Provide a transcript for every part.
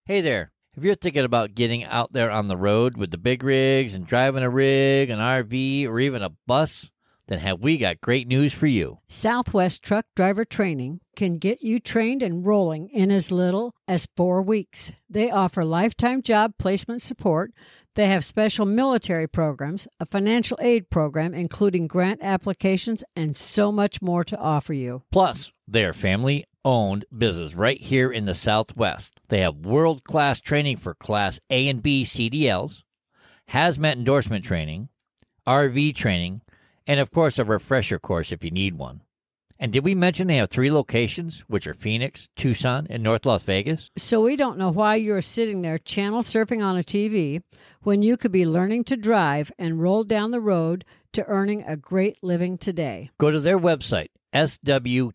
Hey there. If you're thinking about getting out there on the road with the big rigs and driving a rig, an RV, or even a bus, then have we got great news for you. Southwest Truck Driver Training can get you trained and rolling in as little as 4 weeks. They offer lifetime job placement support. They have special military programs, a financial aid program, including grant applications, and so much more to offer you. Plus, they are family-owned business right here in the Southwest. They have world-class training for Class A and B CDLs, hazmat endorsement training, RV training, and, of course, a refresher course if you need one. And did we mention they have 3 locations, which are Phoenix, Tucson, and North Las Vegas? So we don't know why you're sitting there channel surfing on a TV when you could be learning to drive and roll down the road to earning a great living today. Go to their website, swtdt.com,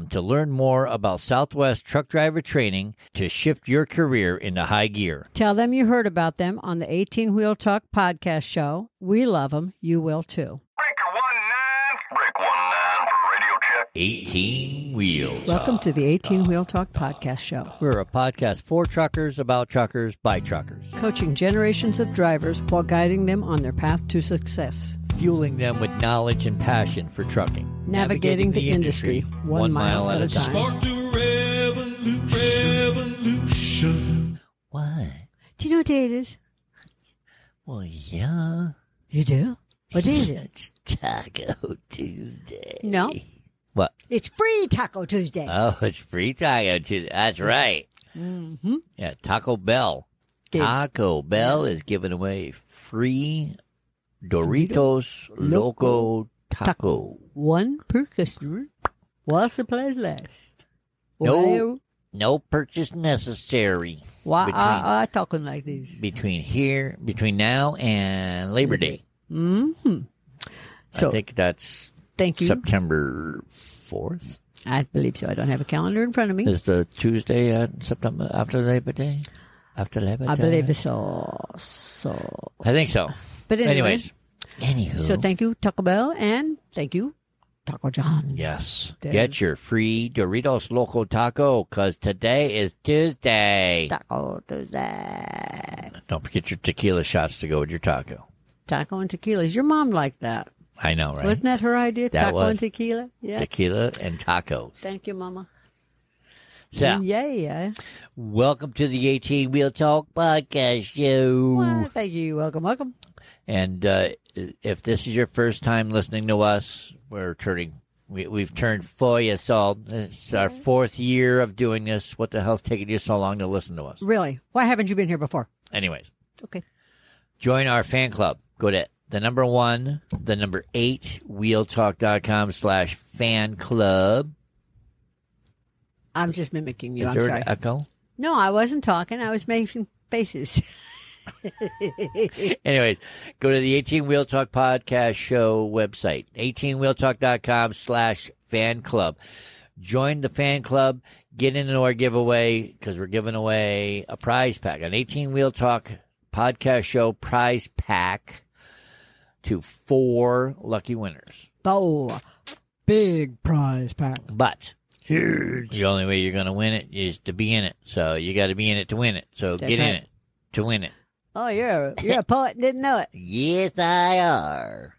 to learn more about Southwest Truck Driver Training to shift your career into high gear. Tell them you heard about them on the 18 Wheel Talk podcast show. We love them. You will too. Breaker 19. Break 19 for radio check. 18 Wheels. Welcome to the 18 Wheel Talk podcast show. We're a podcast for truckers, about truckers, by truckers. Coaching generations of drivers while guiding them on their path to success. Fueling them with knowledge and passion for trucking. Navigating the industry 1 mile at a time. Spark the revolution. What? Do you know what day it is? Well, yeah. You do? What day is it? It's Taco Tuesday. No. What? It's Free Taco Tuesday. Oh, it's free Taco Tuesday. That's right. Mm-hmm. Yeah, Taco Bell. Taco Bell is giving away free Doritos Loco Taco. 1 per customer while supplies last. No purchase necessary. Why are talking like this? Between now and Labor Day. Mm-hmm. So, I think that's thank you. September 4th. I believe so. I don't have a calendar in front of me. Is the Tuesday at September after Labor Day? After Labor Day? I believe it's so. I think so. But anyways. Anywho. So thank you, Taco Bell, and thank you, Taco John. Yes. There. Get your free Doritos Loco Taco, because today is Tuesday. Taco Tuesday. Don't forget your tequila shots to go with your taco. Taco and tequilas. Your mom liked that. I know, right? Wasn't that her idea? That Taco was. and tequila? Yeah. Tequila and tacos. Thank you, Mama. So, Yeah. welcome to the 18 Wheel Talk podcast show. Well, thank you. Welcome. And if this is your first time listening to us, we've turned 4 years old. It's our 4th year of doing this. What the hell's taking you so long to listen to us? Really? Why haven't you been here before? Anyways, Okay. join our fan club. Go to the number 8, wheeltalk.com/fan club. I'm just mimicking you. Is I'm there sorry. an echo? No, I wasn't talking. I was making faces. Anyways, go to the 18 Wheel Talk podcast show website, 18wheeltalk.com/fan club. Join the fan club. Get into our giveaway because we're giving away a prize pack, an 18 Wheel Talk podcast show prize pack to 4 lucky winners. Oh, big prize pack. But Huge. the only way you're going to win it is to be in it. So you got to be in it to win it. So That's get in right. it to win it. Oh, you're a poet and didn't know it. Yes, I are.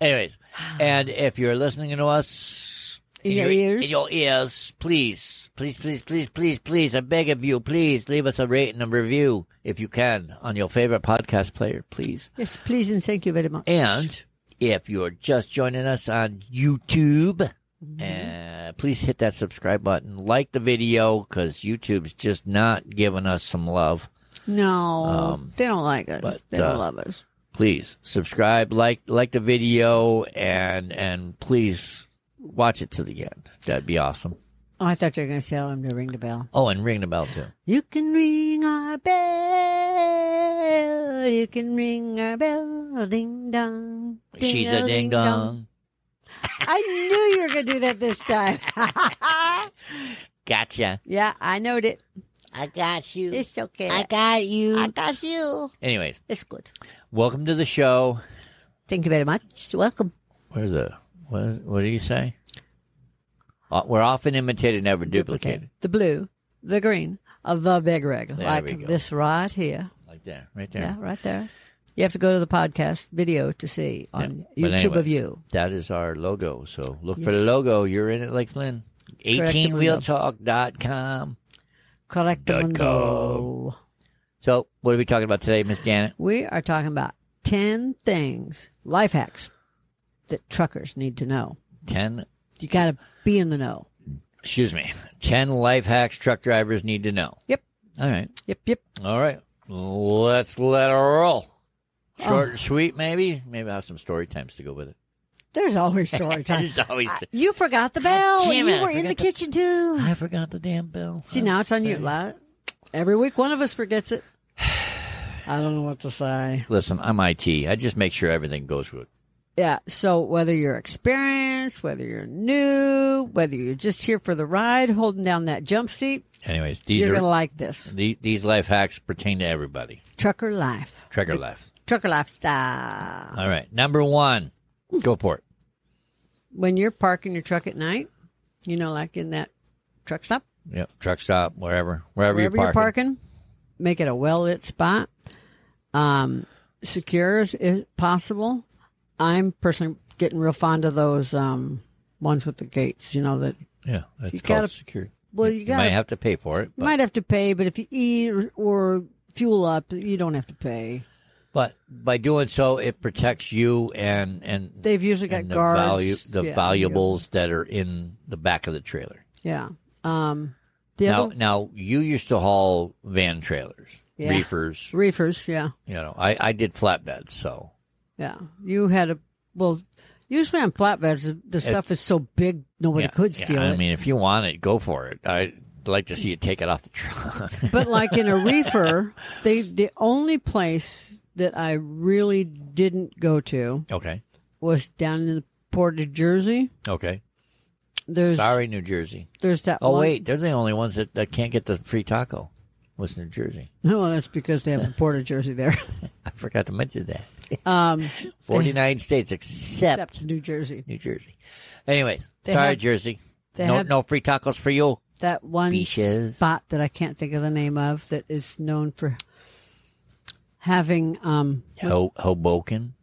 Anyways, and if you're listening to us In your ears? in your ears, please, I beg of you, please leave us a rate and a review if you can on your favorite podcast player, please. Yes, please and thank you very much. And if you're just joining us on YouTube, please hit that subscribe button, like the video, because YouTube's just not giving us some love. No, they don't like us. but, They don't love us. Please subscribe, like the video, and please watch it to the end. That'd be awesome. Oh, I thought you were going to tell him to ring the bell. Oh, and ring the bell too. You can ring our bell. You can ring our bell. Ding dong. She's a ding dong. I knew you were going to do that this time. Gotcha. Yeah, I knowed it. I got you. It's okay. I got you. I got you. Anyways, It's good. welcome to the show. Thank you very much. Welcome. What do you say? We're often imitated, never duplicated. The blue. the green of the big rig. There we Like go. this right here. Like that, right there. Yeah, right there. You have to go to the podcast video to see on But YouTube anyway, of you. That is our logo. So look for the logo. You're in it like Lynn. Correct. 18wheeltalk.com. Correctamundo. So what are we talking about today, Miss Janet? We are talking about 10 things, life hacks, that truckers need to know. 10 You got to be in the know. 10 life hacks truck drivers need to know. Yep. All right. Yep. All right. Let's let it roll. Short and sweet, maybe. Maybe I'll have some story times to go with it. There's always story time. There's always You forgot the bell. damn it, You were in the kitchen, too. I forgot the damn bell. See, now it's on you. Sorry. Every week, one of us forgets it. I don't know what to say. Listen, I'm IT. I just make sure everything goes with. Yeah, so whether you're experienced, whether you're new, whether you're just here for the ride, holding down that jump seat, Anyways, these you're are going to like this. these life hacks pertain to everybody. Trucker life. Trucker life. Trucker lifestyle. All right. Number 1. Go for it. When you're parking your truck at night, like in that truck stop, Yep. Truck stop, wherever wherever you're parking. make it a well-lit spot. Secure as possible. I'm personally getting real fond of those ones with the gates, that Yeah, that's You called gotta- security. well, you gotta- might have to pay for it, you might have to pay, but if you eat or fuel up, you don't have to pay. but by doing so, it protects you and They've usually got and the guards. the Yeah, valuables that are in the back of the trailer. Yeah. The other Now you used to haul van trailers, Yeah. reefers. reefers, yeah. I did flatbeds, so Yeah. You had usually on flatbeds, the stuff is so big nobody could steal I it. mean, if you want it, go for it. I'd like to see you take it off the truck. But like in a reefer, the only place that I really didn't go to Okay. was down in the Port of Jersey. Okay. There's Sorry, New Jersey. There's that Oh, one. wait. They're the only ones that can't get the free taco. Was New Jersey. No, that's because they have the Port of Jersey there. I forgot to mention that. 49 states except New Jersey. New Jersey. Anyways, They sorry, have- Jersey. they No, have- no free tacos for you. That one Beaches. spot that I can't think of the name of that is known for having Hoboken.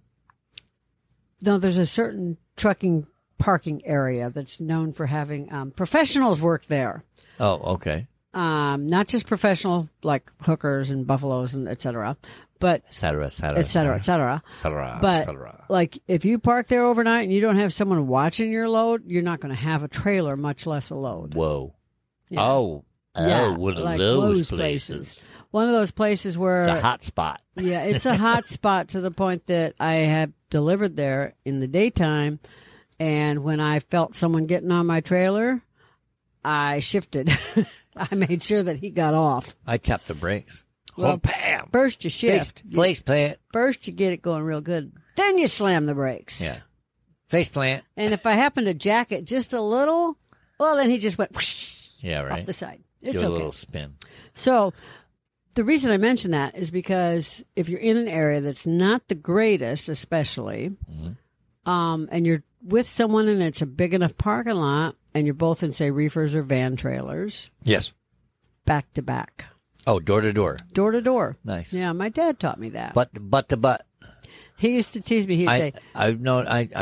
no, there's a certain trucking parking area that's known for having professionals work there. Oh, okay. Not just professional like hookers and buffaloes and et cetera, but Et cetera, et cetera. et cetera, et cetera. Et cetera, But et cetera. like if you park there overnight and you don't have someone watching your load, you're not going to have a trailer, much less a load. Whoa. Yeah. Oh, Yeah, one of like those places. One of those places where It's a hot spot. yeah, it's a hot spot to the point that I have delivered there in the daytime, and when I felt someone getting on my trailer, I shifted. I made sure that he got off. I tapped the brakes. Well, Bam! First you shift. Face plant. First you get it going real good. Then you slam the brakes. Yeah. Face plant. And if I happen to jack it just a little, well, then he just went whoosh Yeah, right. up the side. It's Do a okay. little spin. So the reason I mention that is because if you're in an area that's not the greatest, especially, and you're with someone and it's a big enough parking lot, and you're both in, say, reefers or van trailers, Yes. back to back, Oh, door to door. door to door. Nice. Yeah, my dad taught me that. Butt to butt. He used to tease me. He'd say, I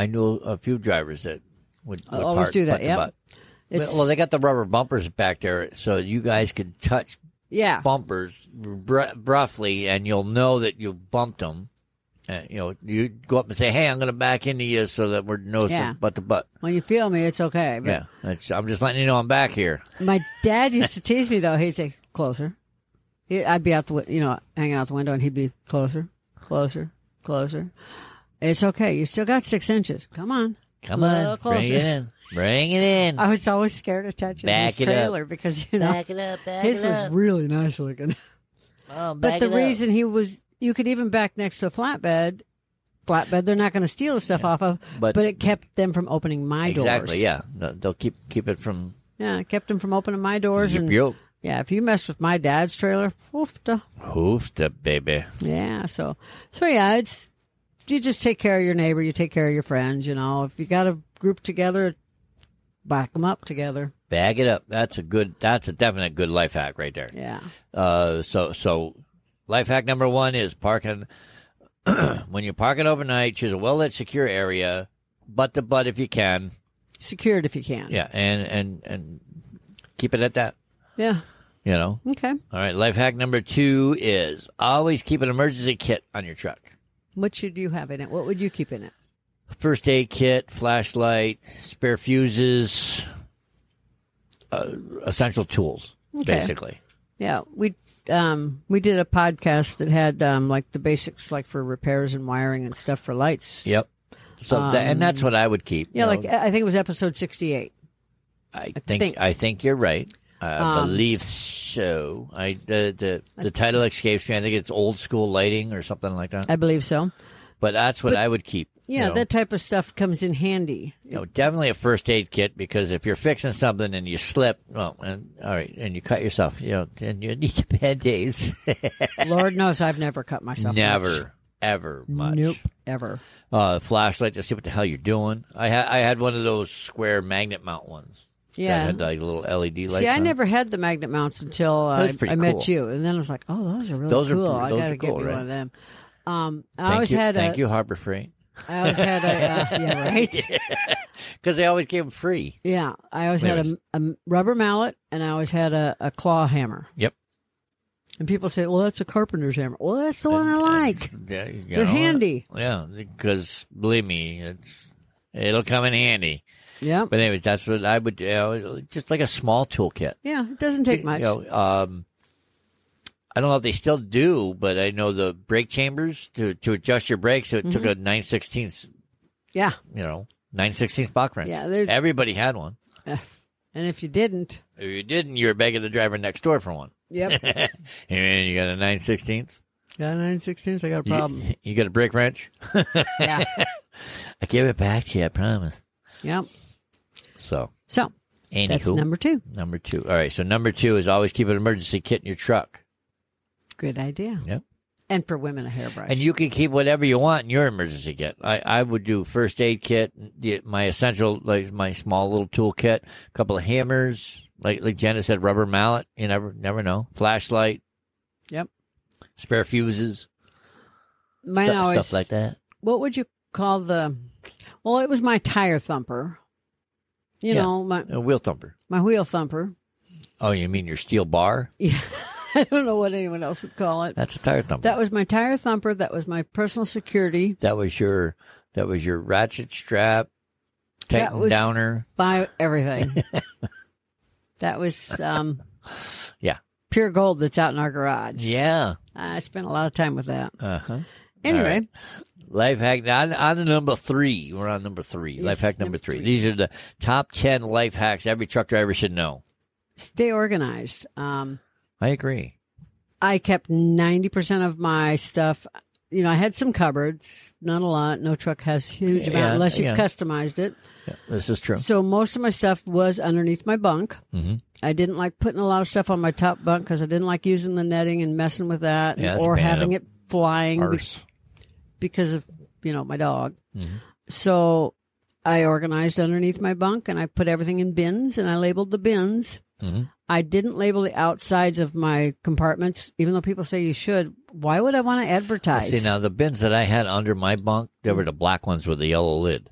knew a few drivers that would always park do that, butt to yep. butt. It's- Well, they got the rubber bumpers back there, so you guys could touch yeah, bumpers roughly, and you'll know that you bumped them. You go up and say, "Hey, I'm going to back into you so that we're Yeah. butt to butt." when you feel me, it's okay. But Yeah, I'm just letting you know I'm back here. my dad used to tease me, though. He'd say, closer. I'd be out hanging out the window, and he'd be closer, closer, closer. It's okay. You still got 6 inches. Come on. Come A on, little closer. bring it in, bring it in. I was always scared of touching Back his it up. trailer because, Back it up, back his it was up. really nice looking. Oh, But back the it up. reason you could even back next to a flatbed, they're not going to steal the stuff off of, But- but it kept them from opening my doors. Exactly, yeah. They'll keep it from Yeah, it kept them from opening my doors. And Yup. yeah, if you mess with my dad's trailer, oofta. Hoofed baby. Yeah, so yeah, you just take care of your neighbor, you take care of your friends, If you got a group together, back them up together. Bag it up. That's a definite good life hack right there. Yeah. So life hack number 1 is parking. When you're parking overnight, choose a well-lit, secure area, butt to butt if you can. Secured if you can. Yeah, and keep it at that. Yeah. You know? Okay. All right, life hack number 2 is always keep an emergency kit on your truck. What should you have in it? What would you keep in it? First aid kit, flashlight, spare fuses, essential tools, basically. Yeah, we did a podcast that had like the basics, like for repairs and wiring and stuff for lights. Yep. So and that's what I would keep. Yeah, like I think it was episode 68. I think you're right. I believe so. The title escapes me. I think it's old school lighting or something like that. I believe so. But that's what I would keep. Yeah, that type of stuff comes in handy. Definitely a first aid kit, because if you're fixing something and you slip, and you cut yourself, and you need Band-Aids. Lord knows I've never cut myself. Never, ever much. Nope, ever. Flashlight to see what the hell you're doing. I had one of those square magnet mount ones. Yeah, that had like little LED lights. See, I on. never had the magnet mounts until I met you, and then I was like, "Oh, those are really cool. I gotta get me one of them." Thank you, Harbor Freight. I always had a right, because they always gave them free. Yeah, I always had a rubber mallet, and I always had a claw hammer. Yep. And people say, "Well, that's a carpenter's hammer." Well, that's the one I like. They're handy. Yeah, because believe me, it'll come in handy. Yeah. But anyways, that's what I would do. Just like a small toolkit. Yeah, it doesn't take much. I don't know if they still do, but I know the brake chambers to adjust your brakes. So it took a 9/16. Yeah. 9/16 Bach wrench. Yeah. Everybody had one. And if you didn't, you were begging the driver next door for one. Yep. And you got a 9/16. Got a 9/16. I got a problem. You got a brake wrench. Yeah. I give it back to you. I promise. Yep. So that's number 2. Number 2. All right. So number 2 is always keep an emergency kit in your truck. Good idea. Yep. And for women, a hairbrush. And you can keep whatever you want in your emergency kit. I would do first aid kit, my essential, like my small little tool kit, a couple of hammers, like Jenna said, rubber mallet. You never know. Flashlight. Yep. Spare fuses. Stuff like that. What would you call well, it was my tire thumper. A wheel thumper. My wheel thumper. Oh, you mean your steel bar? Yeah. I don't know what anyone else would call it. That's a tire thumper. That was my tire thumper. That was my personal security. That was your ratchet strap, Titan downer. Buy everything. That was pure gold that's out in our garage. Yeah. I spent a lot of time with that. Uh-huh. Anyway. Right. Life hack on to number 3. We're on number 3. Yes, life hack number 3. These are the top 10 life hacks every truck driver should know. Stay organized. I agree. I kept 90% of my stuff. I had some cupboards, not a lot. No truck has huge amount unless you've customized it. Yeah, this is true. So most of my stuff was underneath my bunk. Mm-hmm. I didn't like putting a lot of stuff on my top bunk because I didn't like using the netting and messing with that or having it flying because of, my dog. Mm-hmm. So I organized underneath my bunk and I put everything in bins and I labeled the bins. Mm-hmm. I didn't label the outsides of my compartments, even though people say you should. Why would I want to advertise? See, now the bins that I had under my bunk, they were the black ones with the yellow lid.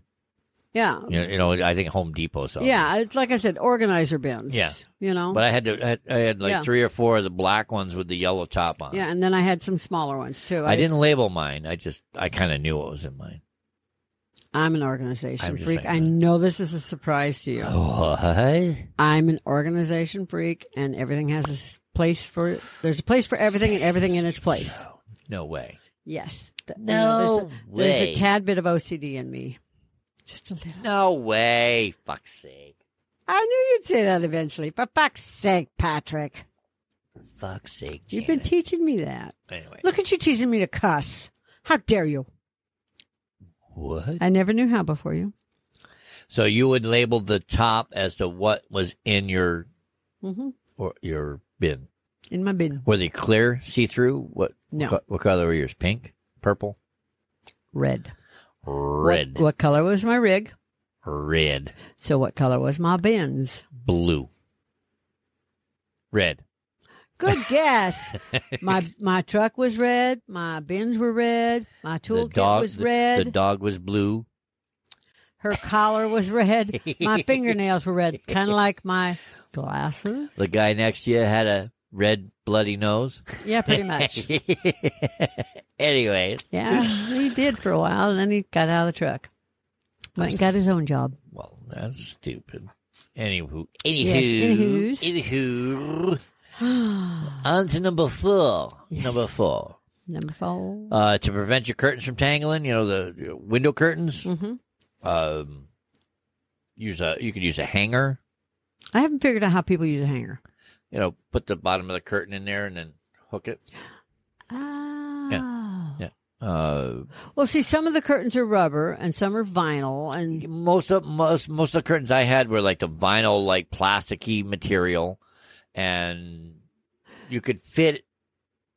Yeah. I think Home Depot. So yeah, it's like I said, organizer bins. Yeah. But I had 3 or 4 of the black ones with the yellow top on. Yeah, and then I had some smaller ones too. I didn't label mine. I kind of knew what was in mine. I'm an organization freak. I know this is a surprise to you. What? I'm an organization freak, and everything has a place for it. There's a place for everything and everything in its place. No way. Yes. There's a tad bit of OCD in me. Just a little. No way. Fuck's sake. I knew you'd say that eventually. For fuck's sake, Patrick. For fuck's sake, Janet. You've been teaching me that. Anyway. Look at you teaching me to cuss. How dare you? What? I never knew how before you. So you would label the top as to what was in your or your bin. In my bin. Were they clear, see-through? No. What color were yours? Pink? Purple? Red. Red. What color was my rig? Red. So what color was my Benz? Blue. Red. Good guess. My truck was red. My bins were red. My toolkit was red. The dog was blue. Her collar was red. My fingernails were red, kind of like my glasses. The guy next to you had a red bloody nose. Yeah, pretty much. Anyways. Yeah, he did for a while, and then he got out of the truck. Went and got his own job. Well, that's stupid. Anywho. On to number 4. Yes. Number 4. Number 4. To prevent your curtains from tangling, the window curtains. Mm-hmm. You could use a hanger. I haven't figured out how people use a hanger. Put the bottom of the curtain in there and then hook it. Oh. Yeah. Well, see, some of the curtains are rubber and some are vinyl, and Most of the curtains I had were like the vinyl, like plasticky material, and you could fit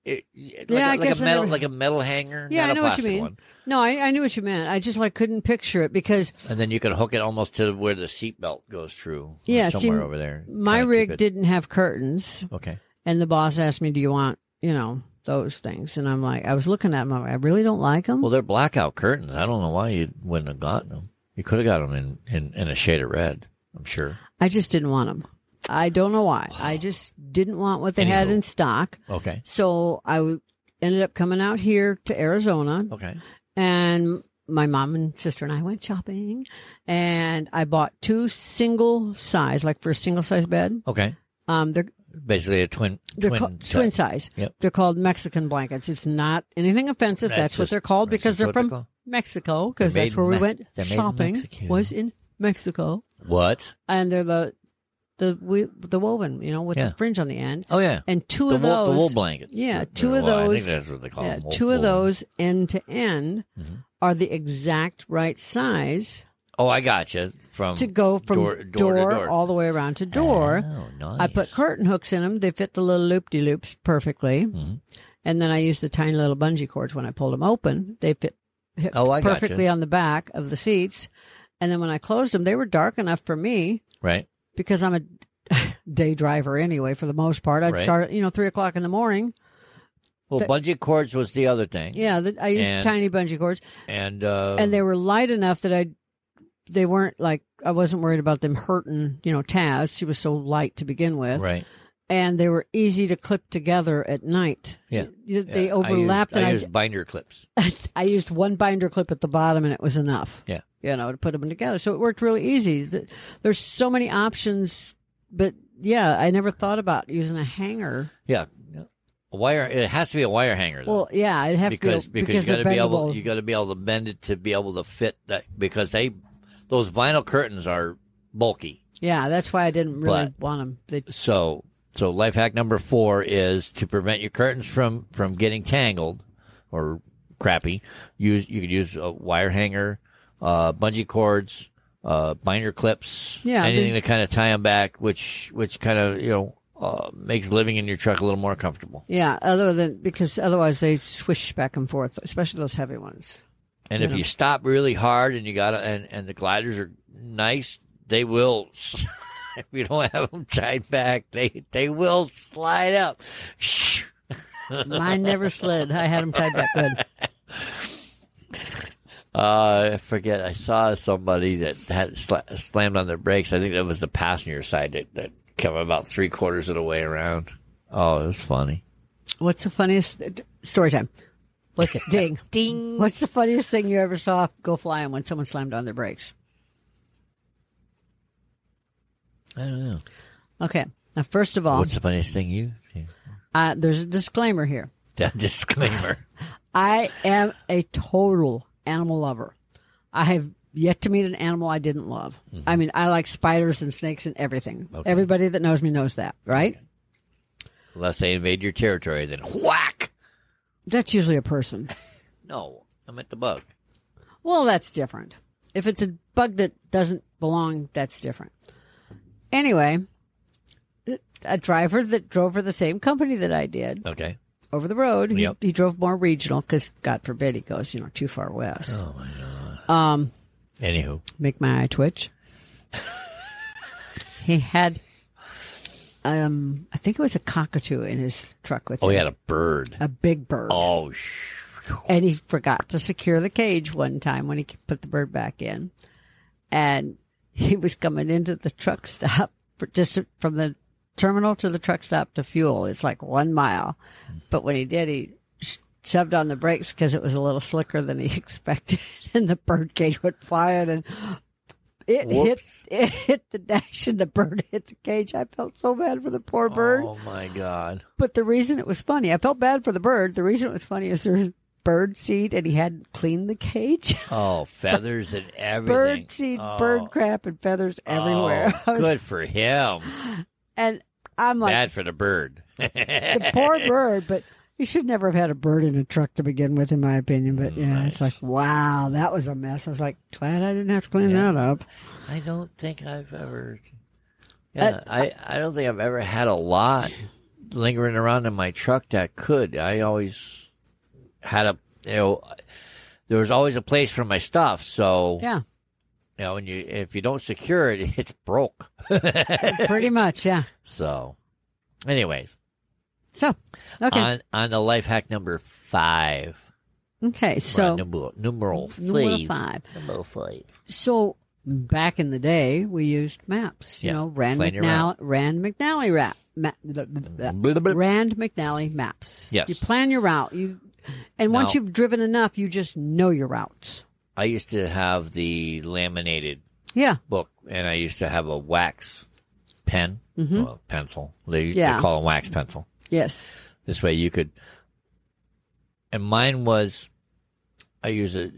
it like a metal hanger. Yeah, not I know a what you plastic mean. one. No, I knew what you meant. I just couldn't picture it because And then you could hook it almost to where the seatbelt goes through. Yeah, somewhere see, over there. my Kinda rig keep it- didn't have curtains, Okay. and the boss asked me, "Do you want those things?" And I'm like, I was looking at them. I'm like, I really don't like them. Well, they're blackout curtains. I don't know why you wouldn't have gotten them. You could have got them in a shade of red, I'm sure. I just didn't want them. I don't know why. I just didn't want what they had Anywho. in stock. Okay. So ended up coming out here to Arizona, Okay. and my mom and sister and I went shopping, and I bought 2 single size, like for a single size bed. Okay. They're Basically a twin twin size. Yep. They're called Mexican blankets. It's not anything offensive. That's what just- they're called that's because just they're what they're from called. Mexico, because They're that's made where we in went they're made in shopping. Mexico. Was in Mexico, What? and they're the woven, with Yeah. the fringe on the end. Oh, yeah. And 2 The of those, wool blankets. Yeah, They're 2 of wool. I those. think that's what they call them. 2 of wool. those end to end Mhm. are the exact right size Oh, I got you. From to go from door to door. all the way around to door. Oh, nice. I put curtain hooks in them. They fit the little loop-de-loops perfectly. Mhm. And then I used the tiny little bungee cords when I pulled them open. They fit Oh, I gotcha. perfectly on the back of the seats. And then when I closed them, they were dark enough for me Right. because I'm a day driver anyway, for the most part. I'd Right. start at 3 o'clock in the morning. Well, bungee cords was the other thing. Yeah, I used And- tiny bungee cords. And And they were light enough that they weren't I wasn't worried about them hurting, Taz. She was so light to begin with. right. And they were easy to clip together at night. Yeah. They Yeah, overlapped. I used binder clips. I used one binder clip at the bottom, and it was enough. Yeah. To put them together. So it worked really easy. There's so many options, but yeah, I never thought about using a hanger. Yeah. A wire. It has to be a wire hanger, though. Well, yeah, I'd have because to you they're got to be able bendable. you got to be able to bend it to be able to fit that because those vinyl curtains are bulky. Yeah, that's why I didn't really want them. So life hack number 4 is to prevent your curtains from getting tangled or crappy. You could use a wire hanger, bungee cords, binder clips, anything to kind of tie them back, which kind of makes living in your truck a little more comfortable. Yeah, because otherwise they swish back and forth, especially those heavy ones. And if you stop really hard and and the gliders are nice, they will. If you don't have them tied back, they will slide up. Mine never slid. I had them tied back good. I forget. I saw somebody that had slammed on their brakes. I think that was the passenger side that came about 3/4 of the way around. Oh, it was funny. What's the funniest story time? What's ding Ding. What's the funniest thing you ever saw go flying when someone slammed on their brakes? I don't know. Okay. Now, first of all, What's the funniest thing you? there's a disclaimer here. Disclaimer. I am a total animal lover. I have yet to meet an animal I didn't love. Mm-hmm. I mean, I like spiders and snakes and everything. Okay. Everybody that knows me knows that, right? Unless they invade your territory, then whack. That's usually a person. No, I meant the bug. Well, that's different. If it's a bug that doesn't belong, that's different. Anyway, a driver that drove for the same company that I did Okay. over the road, Yep. he drove more regional because, God forbid, he goes, too far west. Oh my god. Anywho. Make my eye twitch. He had, I think it was a cockatoo in his truck with him. Oh, he had a bird. A big bird. Oh, And he forgot to secure the cage one time when he put the bird back in. And he was coming into the truck stop, just from the terminal to the truck stop to fuel. It's like 1 mile. But when he did, he shoved on the brakes because it was a little slicker than he expected. And the bird cage went flying and it hit the dash and the bird hit the cage. I felt so bad for the poor bird. Oh, my God. But the reason it was funny, I felt bad for the bird. The reason it was funny is there's bird seed and he hadn't cleaned the cage. Oh, feathers and everything. Bird seed, bird crap, and feathers everywhere. Oh, good for him. And I'm like, bad for the bird. the poor bird, but he should never have had a bird in a truck to begin with, in my opinion. But yeah, Nice. It's like, wow, that was a mess. I was like, glad I didn't have to clean that up. I don't think I've ever. Yeah, I don't think I've ever had a lot lingering around in my truck that could. I always had there was always a place for my stuff. So Yeah, if you don't secure it, it's broke. pretty much, yeah. So, anyways, So, okay. on the life hack number 5. Okay, so numeral 5. Number 5. So back in the day, we used maps. Rand plan your route. McNally Rand McNally maps. Yes. You plan your route. Once you've driven enough, you just know your routes. I used to have the laminated Yeah. book, and I used to have a wax pen, pencil. They call it wax pencil. Yes. This way you could, and mine was, I use it,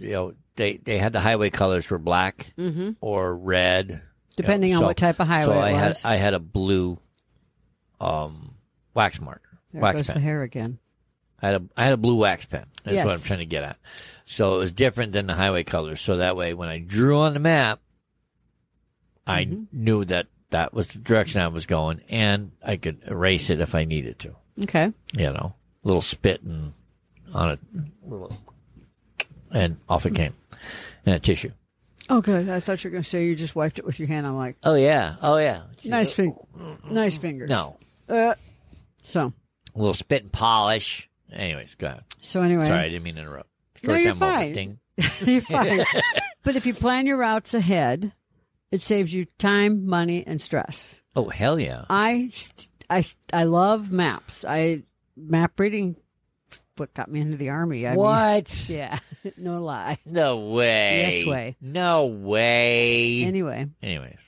they had the highway colors were black or red. Depending on what type of highway it was. I had a blue wax marker. There wax goes pen. the hair again. I had a blue wax pen. That's Yes. what I'm trying to get at. So it was different than the highway colors. So that way when I drew on the map, I knew that was the direction I was going, and I could erase it if I needed to. Okay. Little spit on it, and off it came, and a tissue. Oh, good. I thought you were going to say you just wiped it with your hand. I'm like, Oh yeah. nice fingers. No, So a little spit and polish. Anyways, go ahead. So anyway. Sorry, I didn't mean to interrupt. No, you're Story time moment. fine. Ding. You're fine. But if you plan your routes ahead, it saves you time, money, and stress. Oh hell yeah! I love maps. Map reading, what got me into the Army. I mean, yeah, no lie. No way. Yes way. No way. Anyways,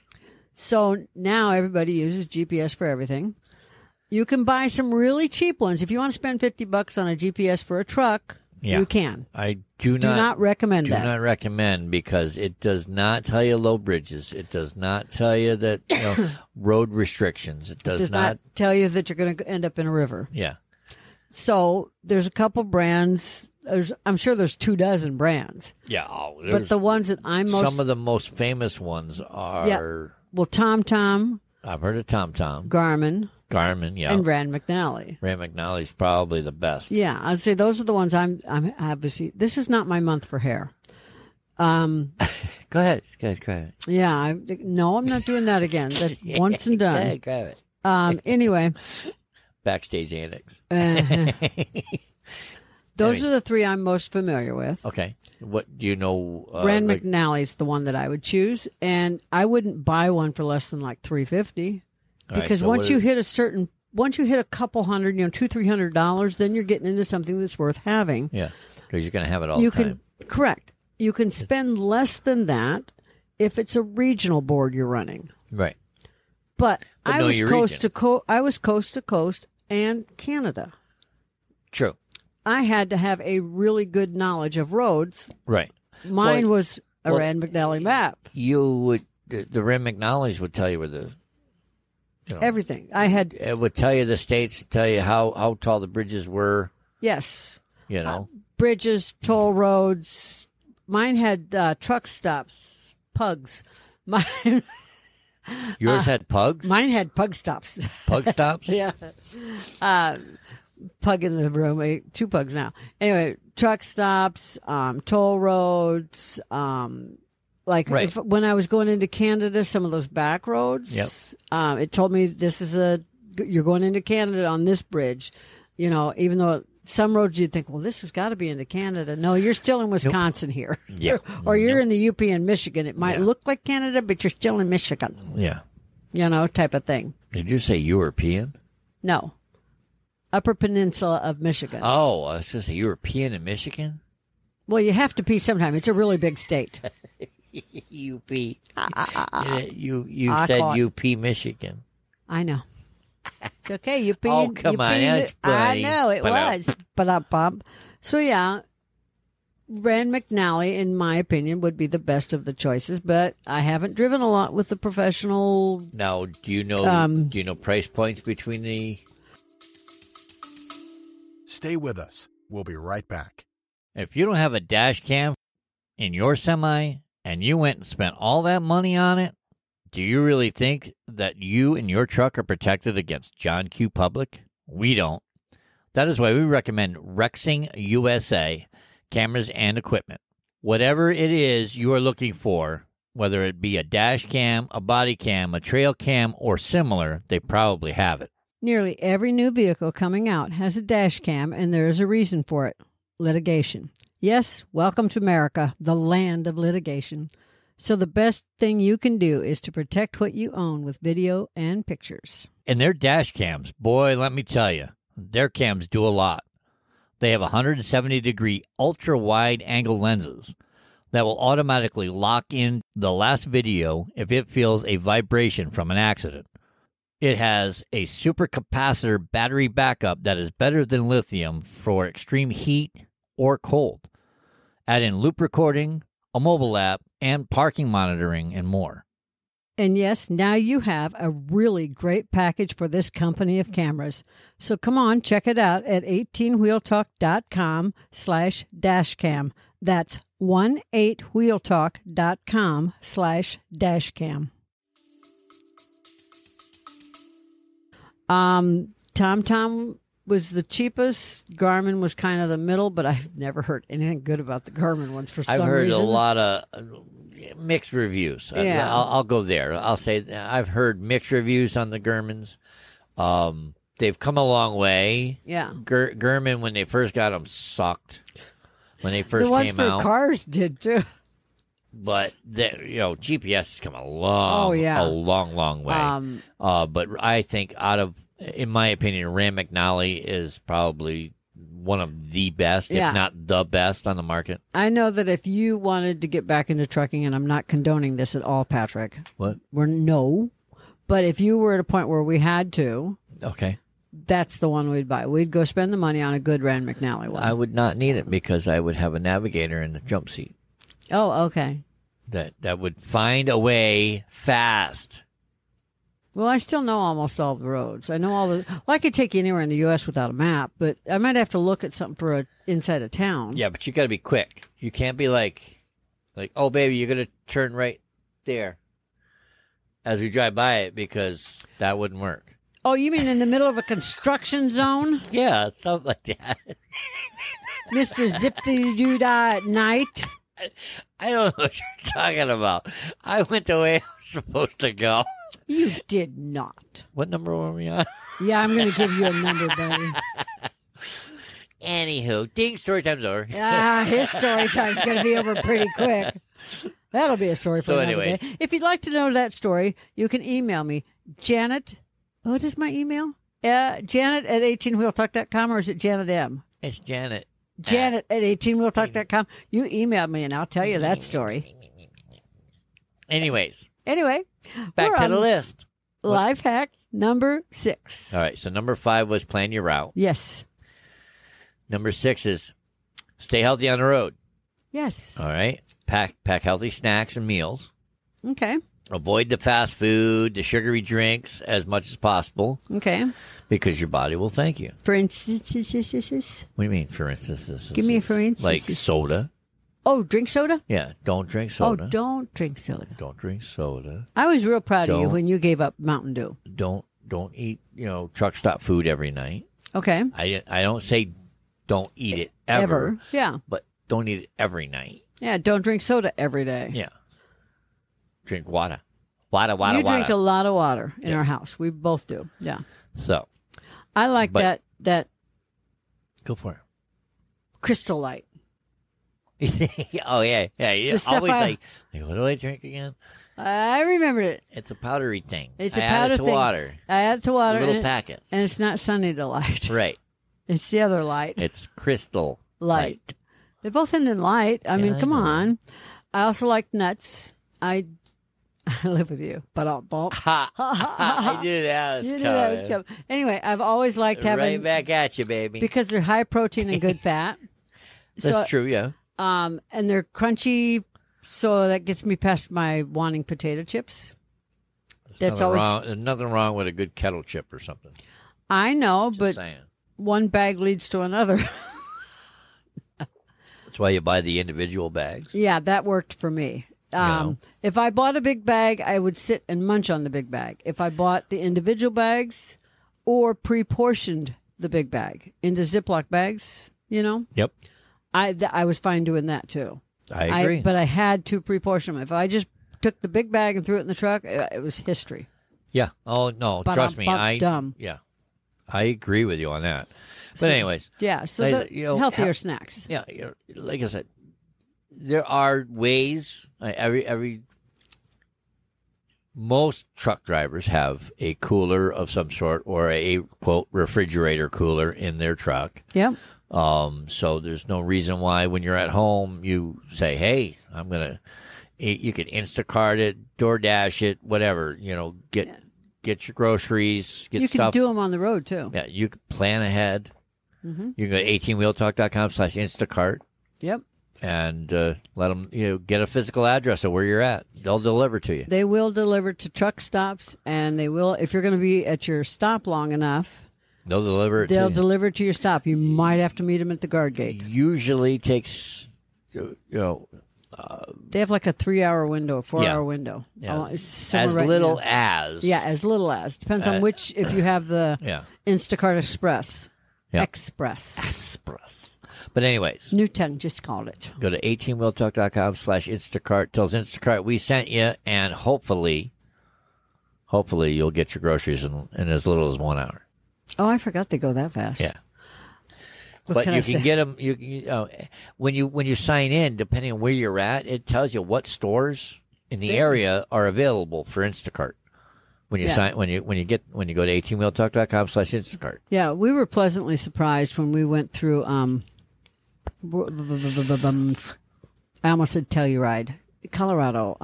so now everybody uses GPS for everything. You can buy some really cheap ones. If you want to spend $50 on a GPS for a truck, you can. I do not recommend that. Do not recommend, because it does not tell you low bridges. It does not tell you that road restrictions. It does not tell you that you're going to end up in a river. Yeah. So there's a couple brands. I'm sure there's 24 brands. Yeah. But the ones that I'm most... Some of the most famous ones are... Yeah. Well, TomTom. I've heard of TomTom. Garmin, yeah. and Rand McNally. Rand McNally's probably the best. Yeah, I'd say those are the ones I'm obviously. This is not my month for hair. Go ahead. Yeah, no, I'm not doing that again. That's once and done. Go ahead. Anyway, backstage antics. Those are the 3 I'm most familiar with. Okay. What do you know? Rand McNally's the one that I would choose, and I wouldn't buy one for less than like $350, because once you hit a couple hundred, $200-$300, then you're getting into something that's worth having. Yeah, because you're going to have it all the time. Correct. You can spend less than that if it's a regional board you're running. Right. But I was coast to coast and Canada. True. I had to have a really good knowledge of roads. Right. Mine was a Rand McNally map. The Rand McNally's would tell you where the... everything. It would tell you the states, tell you how tall the bridges were. Yes. Bridges, toll roads. Mine had truck stops, pugs. Yours had pugs? Mine had pug stops. Pug stops? Yeah. Pug in the room. 2 pugs now. Anyway, truck stops, toll roads, Like Right. when I was going into Canada, some of those back roads, it told me you're going into Canada on this bridge. You know, even though some roads you'd think, well, this has got to be into Canada. No, you're still in Wisconsin here. Yeah. Or you're in the UP in Michigan. It might Yeah. look like Canada, but you're still in Michigan. Yeah. You know, type of thing. Did you say European? No. Upper Peninsula of Michigan. Oh, I was going to say European in Michigan? Well, you have to pee sometime. It's a really big state. UP. You said caught. UP, Michigan. I know. It's okay. You pee. Oh, come on. That's I funny. know it was. But So yeah, Rand McNally, in my opinion, would be the best of the choices. But I haven't driven a lot with the professional. Now, do you know price points between the? Stay with us. We'll be right back. If you don't have a dash cam in your semi and you went and spent all that money on it, do you really think that you and your truck are protected against John Q. Public? We don't. That is why we recommend Rexing USA cameras and equipment. Whatever it is you are looking for, whether it be a dash cam, a body cam, a trail cam, or similar, they probably have it. Nearly every new vehicle coming out has a dash cam, and there is a reason for it. Litigation. Yes, welcome to America, the land of litigation. So the best thing you can do is to protect what you own with video and pictures. And their dash cams, boy, let me tell you, their cams do a lot. They have 170-degree ultra-wide angle lenses that will automatically lock in the last video if it feels a vibration from an accident. It has a supercapacitor battery backup that is better than lithium for extreme heat or cold. Add in loop recording, a mobile app, and parking monitoring, and more. And yes, now you have a really great package for this company of cameras. So come on, check it out at 18wheeltalk.com/dashcam. That's 18wheeltalk.com/dashcam. TomTom was the cheapest. Garmin was kind of the middle, but I've never heard anything good about the Garmin ones for some reason. I've heard a lot of mixed reviews. Yeah. I'll go there. I'll say I've heard mixed reviews on the Garmins. They've come a long way. Yeah. Garmin, when they first got them, sucked. When they first the ones came for out. cars did too. But GPS has come a long way. But I think in my opinion, Rand McNally is probably one of the best, if not the best, on the market. I know that if you wanted to get back into trucking, and I'm not condoning this at all, Patrick. What? But if you were at a point where we had to, okay, that's the one we'd buy. We'd go spend the money on a good Rand McNally one. I would not need it because I would have a navigator in the jump seat. Oh, okay. That would find a way fast. Well, I still know almost all the roads. I know all the. Well, I could take you anywhere in the U.S. without a map, but I might have to look at something for inside a town. Yeah, but you got to be quick. You can't be like, oh, baby, you're gonna turn right there as we drive by it, because that wouldn't work. Oh, you mean in the middle of a construction zone? Yeah, something like that. Mr. Zip-the-doo-dah at night? I don't know what you're talking about. I went the way I was supposed to go. You did not. What number were we on? Yeah, I'm going to give you a number, buddy. Anywho, ding, story time's over. His story time's going to be over pretty quick. That'll be a story for another day. If you'd like to know that story, you can email me, Janet. What is my email? Janet at 18wheeltalk.com, or is it Janet M? It's Janet. Janet at 18wheeltalk.com. You email me and I'll tell you that story. Anyway, back to the list. Life hack number 6. All right, so number 5 was plan your route. Yes. Number 6 is stay healthy on the road. Yes. All right. Pack healthy snacks and meals. Okay. Avoid the fast food, the sugary drinks as much as possible. Okay. Because your body will thank you. For instance, what do you mean, for instance? Give me a for instance. Like soda. Oh, drink soda? Yeah, don't drink soda. Oh, don't drink soda. Don't drink soda. I was real proud of you when you gave up Mountain Dew. Don't eat, truck stop food every night. Okay. I don't say don't eat it ever. Yeah. But don't eat it every night. Yeah, don't drink soda every day. Yeah. drink water. Water. You drink a lot of water in our house. We both do. Yeah. So I like that go for it. Crystal Light. Oh yeah. You The stuff always I- like, what do I drink again? I remembered it. It's a powdery thing. It's a I add powder it to thing. water. I add it to water. Little and packets. And it's not Sunny Delight. Right. It's the other light. It's Crystal Light. They both end in light. I mean, I come know. on. I also like nuts. I live with you. But Ha! I knew that was you coming. knew that was coming. Anyway, I've always liked having Right back at you, baby. because they're high protein and good fat. That's true, yeah. And they're crunchy, so that gets me past my wanting potato chips. That's always There's nothing wrong with a good kettle chip or something. I know, Just but saying. one bag leads to another. That's why you buy the individual bags. Yeah, that worked for me. If I bought a big bag, I would sit and munch on the big bag. If I bought the individual bags or pre-portioned the big bag into Ziploc bags, Yep. I was fine doing that too. I agree. But I had to pre-portion them. If I just took the big bag and threw it in the truck, it was history. Yeah. Oh, no. Trust me. Dumb. Yeah. I agree with you on that. But anyways. Yeah, so healthier snacks. Yeah. Like I said, there are ways. Most truck drivers have a cooler of some sort or a, quote, refrigerator cooler in their truck. Yep. So there's no reason why when you're at home you say, hey, you can Instacart it, DoorDash it, whatever, get your groceries, get You stuff. can do them on the road too. Yeah, you can plan ahead. Mm-hmm. You can go to 18wheeltalk.com/Instacart Yep. and let them, get a physical address of where you're at. They'll deliver to you. They will deliver to truck stops, and they will, if you're going to be at your stop long enough, They'll deliver it they'll to you. deliver to your stop. You might have to meet them at the guard gate. Usually takes, They have like a 3-hour window, a 4-hour window. Yeah. It's somewhere as right little now. as. Yeah, as little as. Depends on which, if you have the Yeah. Instacart Express. Yeah. Express. But anyways. Newton just called it. Go to 18wheeltalk.com/Instacart. Tells Instacart we sent you, and hopefully you'll get your groceries in as little as 1 hour. Oh, I forgot they go that fast. Yeah. What But can I you can say? get them. When you sign in, depending on where you're at, it tells you what stores in the area are available for Instacart. When you Yeah. when you go to 18wheeltalk.com/Instacart. Yeah, we were pleasantly surprised when we went through. I almost said Telluride, Colorado.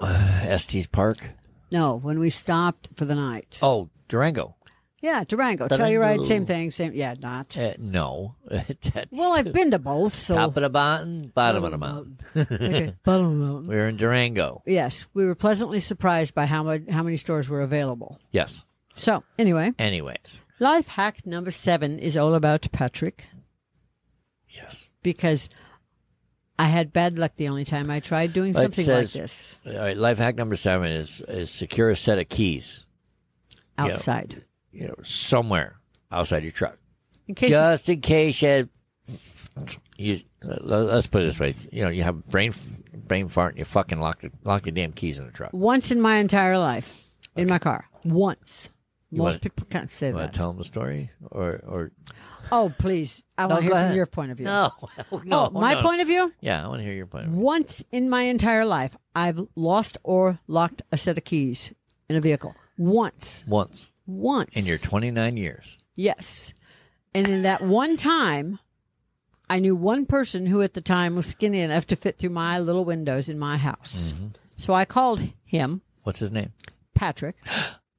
Estes Park. No, when we stopped for the night. Oh, Durango. Yeah, Durango. Durango. Telluride, same thing. Same. Yeah, not. No. That's Well, I've been to both. So top of the mountain, bottom of the mountain. okay, bottom of the mountain. We're in Durango. Yes, we were pleasantly surprised by how many stores were available. Yes. So anyway, Anyways. life hack number 7 is all about Patrick Yes. because I had bad luck the only time I tried doing Well, it something says- like this All right, life hack number 7 is secure a set of keys. outside. Somewhere outside your truck. In case Just in case you let's put it this way. You have brain fart and you fucking lock the damn keys in the truck. once in my entire life in my car, once. Most wanna- people can't say You want that. to tell them the story? Or Oh, please. I No, want to go hear from ahead. your point of view. No. No. My point of view? Yeah, I want to hear your point of view. Once in my entire life, I've lost or locked a set of keys in a vehicle. Once. Once. Once. In your 29 years. Yes. And in that one time, I knew one person who at the time was skinny enough to fit through my little windows in my house. Mm-hmm. So I called him, What's his name? Patrick.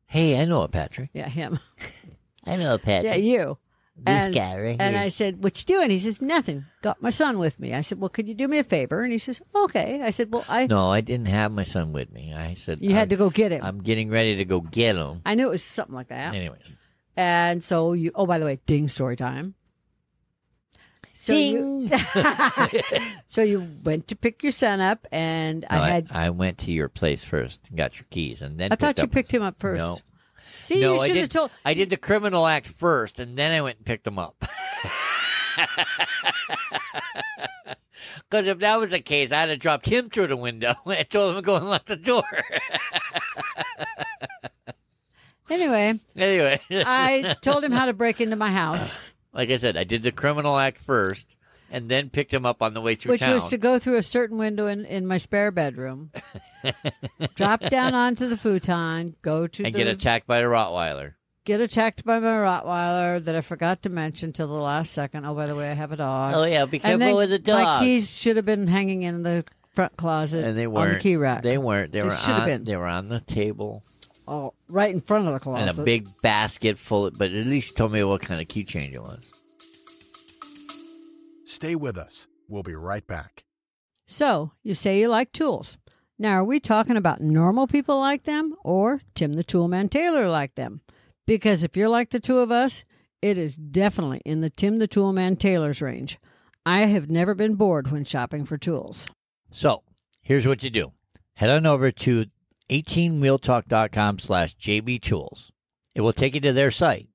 Hey, I know a Patrick. Yeah, him. I know a Patrick. Yeah, you. This guy right And here. I said, what you doing? He says, nothing. Got my son with me. I said, well, could you do me a favor? And he says, okay. I said, well, No, I didn't have my son with me. I said you had to go get him. I'm getting ready to go get him. I knew it was something like that. Anyways. And so you, oh, by the way, ding story time. So you, so you went to pick your son up, and No, I I went to your place first and got your keys, and then thought you up- picked him up first. No, See, no, you I should did. have told. I did the criminal act first, and then I went and picked him up. Because if that was the case, I'd have dropped him through the window and told him to go and lock the door. Anyway, I told him how to break into my house. Like I said, I did the criminal act first and then picked him up on the way through town. Which was to go through a certain window in my spare bedroom, drop down onto the futon, get attacked by a Rottweiler. Get attacked by my Rottweiler that I forgot to mention till the last second. Oh, by the way, I have a dog. Oh, yeah, be careful with the dog. My keys should have been hanging in the front closet and they weren't, on the key rack. They weren't. They were on the table. Oh, right in front of the closet. And a big basket full of, but at least you told me what kind of key change it was. Stay with us. We'll be right back. So, you say you like tools. Now, are we talking about normal people like them or Tim the Toolman Taylor like them? Because if you're like the two of us, it is definitely in the Tim the Toolman Taylor's range. I have never been bored when shopping for tools. So, here's what you do. Head on over to 18wheeltalk.com/JBTools. It will take you to their site,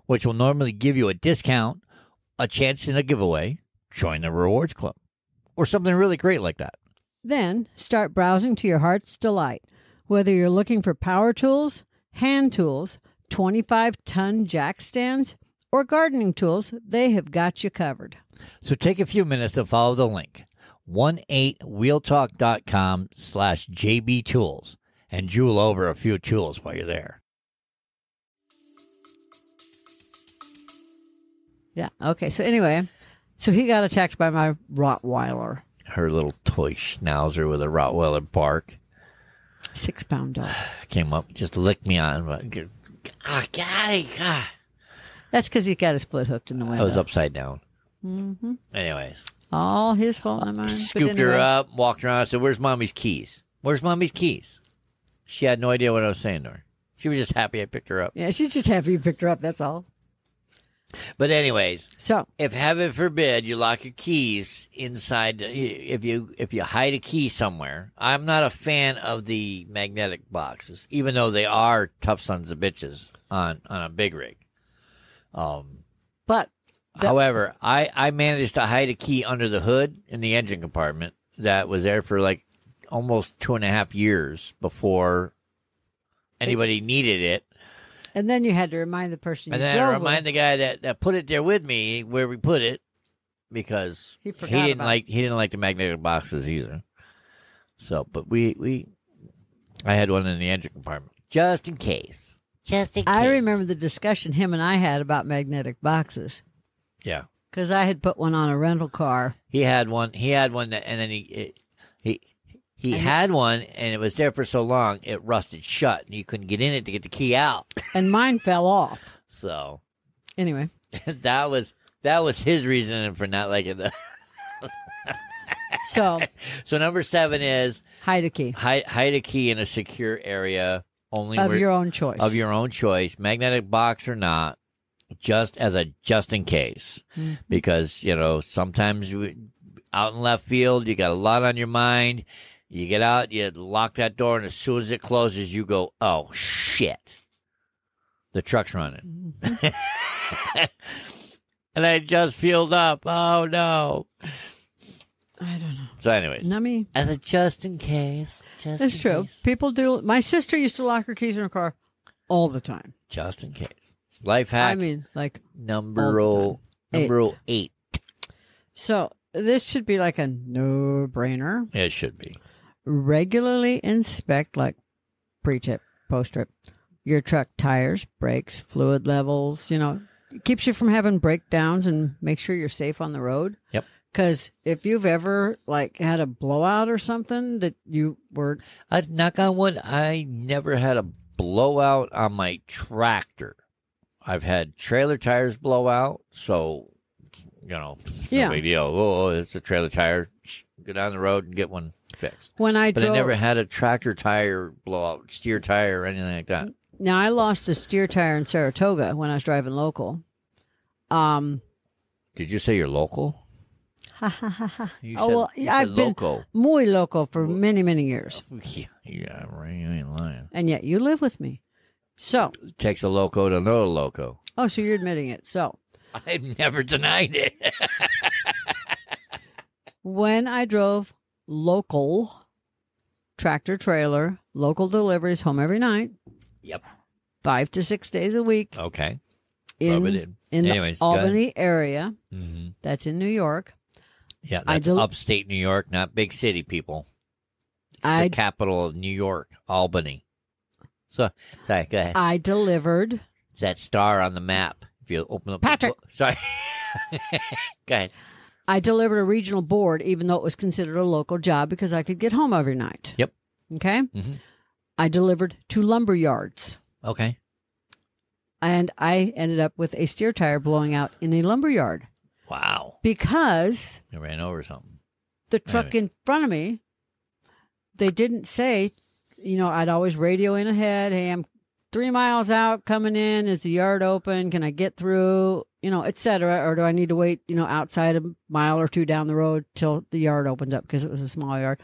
which will normally give you a discount, a chance in a giveaway, join the rewards club, or something really great like that. Then start browsing to your heart's delight. Whether you're looking for power tools, hand tools, 25-ton jack stands, or gardening tools, they have got you covered. So take a few minutes to follow the link, 18wheeltalk.com/JBTools, and jewel over a few tools while you're there. Yeah, okay. So anyway, he got attacked by my Rottweiler. Her little toy schnauzer with a Rottweiler bark. 6-pound dog. Came up, just licked me on. God. That's because he got his foot hooked in the window. I was upside down. Mm-hmm. Anyways. All his fault, not mine. Scooped her up, walked around. I said, "Where's Mommy's keys? Where's Mommy's keys?" She had no idea what I was saying to her. She was just happy I picked her up. Yeah, she's just happy you picked her up, that's all. But anyways, so if heaven forbid you lock your keys inside, if you hide a key somewhere, I'm not a fan of the magnetic boxes, even though they are tough sons of bitches on a big rig. However, I managed to hide a key under the hood in the engine compartment that was there for like almost 2.5 years before anybody needed it. And then you had to remind the person and then I remind the guy that put it there with me where we put it, because he didn't like the magnetic boxes either. So, but I had one in the engine compartment just in case. I remember the discussion him and I had about magnetic boxes. Yeah, because I had put one on a rental car. He had one that, and then he had one, and it was there for so long it rusted shut, and you couldn't get in it to get the key out. And mine fell off. So, anyway, that was his reasoning for not liking the. So number 7 is hide a key. Hide a key in a secure area, only of your own choice. Of your own choice, magnetic box or not, just in case, mm-hmm. because sometimes out in left field you got a lot on your mind. You get out, you lock that door, and as soon as it closes, you go, "Oh shit, the truck's running," mm-hmm. and I just fueled up. Oh no. I don't know. So, anyways, as a just in case. It's true. Case. People do. My sister used to lock her keys in her car all the time. Just in case. Life hack. I mean, like number 8. So this should be like a no-brainer. It should be. Regularly inspect, like pre-trip, post-trip, your truck tires, brakes, fluid levels. It keeps you from having breakdowns and make sure you're safe on the road. Yep. Because if you've ever had a blowout or something that you were... knock on wood, I never had a blowout on my tractor. I've had trailer tires blow out, so, no big deal. Oh, it's a trailer tire. Go down the road and get one fixed. But I never had a tractor tire blowout, steer tire, or anything like that. Now, I lost a steer tire in Saratoga when I was driving local. Did you say you're local? I've been muy loco for many, many years. Yeah, right. You ain't lying. And yet you live with me. So. It takes a loco to know a loco. Oh, so you're admitting it. So. I've never denied it. When I drove local tractor trailer, local deliveries home every night, Yep. 5 to 6 days a week Okay. Rub it in. in Anyways, the go ahead. Albany area. Mm-hmm. That's in New York. Yeah, I that's del- upstate New York, not big city, people. It's I- the capital of New York, Albany. So, sorry, go ahead. I delivered. It's that star on the map. If you open up Patrick! the book. Sorry. Go ahead. I delivered a regional board, even though it was considered a local job, because I could get home every night. Yep. Okay. Mm-hmm. I delivered 2 lumber yards, Okay. and I ended up with a steer tire blowing out in a lumber yard Wow. because You ran over something. the truck in front of me, they didn't say, I'd always radio in ahead. Hey, I'm 3 miles out coming in. Is the yard open? Can I get through? Et cetera. Or do I need to wait, outside a mile or 2 down the road till the yard opens up because it was a small yard?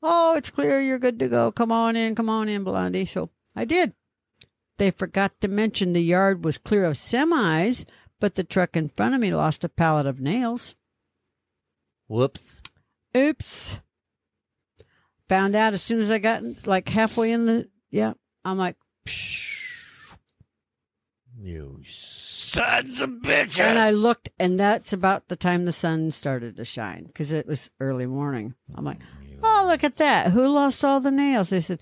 Oh, it's clear. You're good to go. Come on in, Blondie. So I did. They forgot to mention the yard was clear of semis, but the truck in front of me lost a pallet of nails. Whoops. Oops. Found out as soon as I got like halfway in I'm like, psh. You sons of bitches. And I looked, and that's about the time the sun started to shine because it was early morning. I'm like, oh, look at that. Who lost all the nails? They said,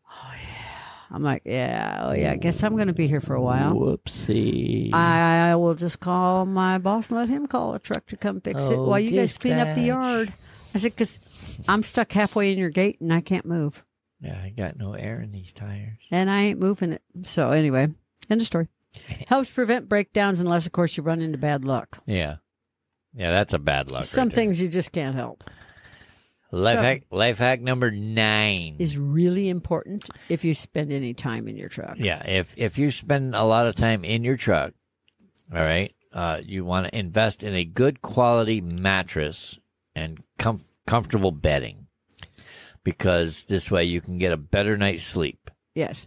oh, yeah. I'm like, yeah, I guess I'm going to be here for a while. Whoopsie. I will just call my boss and let him call a truck to come fix it while you guys clean up the dispatch. yard. I said, because I'm stuck halfway in your gate and I can't move. Yeah, I got no air in these tires. And I ain't moving it. So anyway, end of story. Helps prevent breakdowns unless, of course, you run into bad luck. Yeah. Yeah, that's a bad luck. Some right there. things you just can't help. Life hack number 9 Is really important if you spend any time in your truck. Yeah, if you spend a lot of time in your truck, all right, you want to invest in a good quality mattress and comfortable bedding, because this way you can get a better night's sleep. Yes.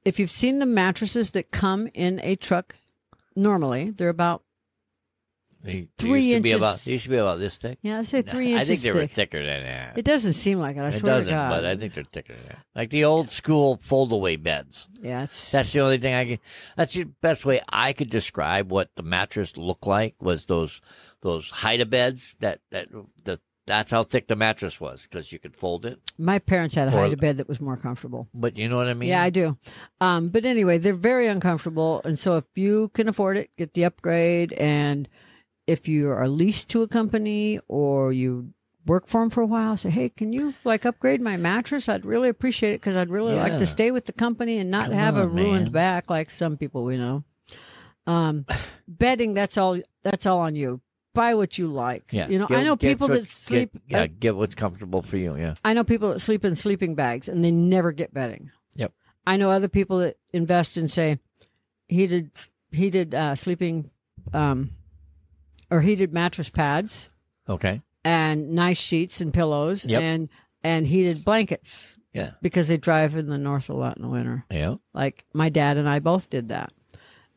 If you've seen the mattresses that come in a truck, normally they're about They 3 used to be inches. they used to be about this thick. I say 3 inches I think they were thick. thicker than that. It doesn't seem like it. I It swear doesn't, to God. but I think they're thicker than that. Like the old school fold-away beds. Yeah, it's That's the only thing I can. That's the best way I could describe what the mattress looked like, was those hide beds. That's how thick the mattress was, because you could fold it. my parents had a Or- hide bed that was more comfortable. But you know what I mean? Yeah, I do. But anyway, they're very uncomfortable, and so if you can afford it, get the upgrade. And if you are leased to a company or you work for them for a while, say, hey, can you upgrade my mattress? I'd really appreciate it because I'd really like Yeah. to stay with the company and not Come have a on, ruined man. back like some people we know. Bedding, that's all on you. Buy what you like. Yeah. I know people that sleep. Get what's comfortable for you. Yeah. I know people that sleep in sleeping bags and they never get bedding. Yep. I know other people that invest in, say, heated sleeping or heated mattress pads Okay. and nice sheets and pillows. Yep. and heated blankets Yeah. because they drive in the north a lot in the winter. Yeah. Like my dad and I both did that.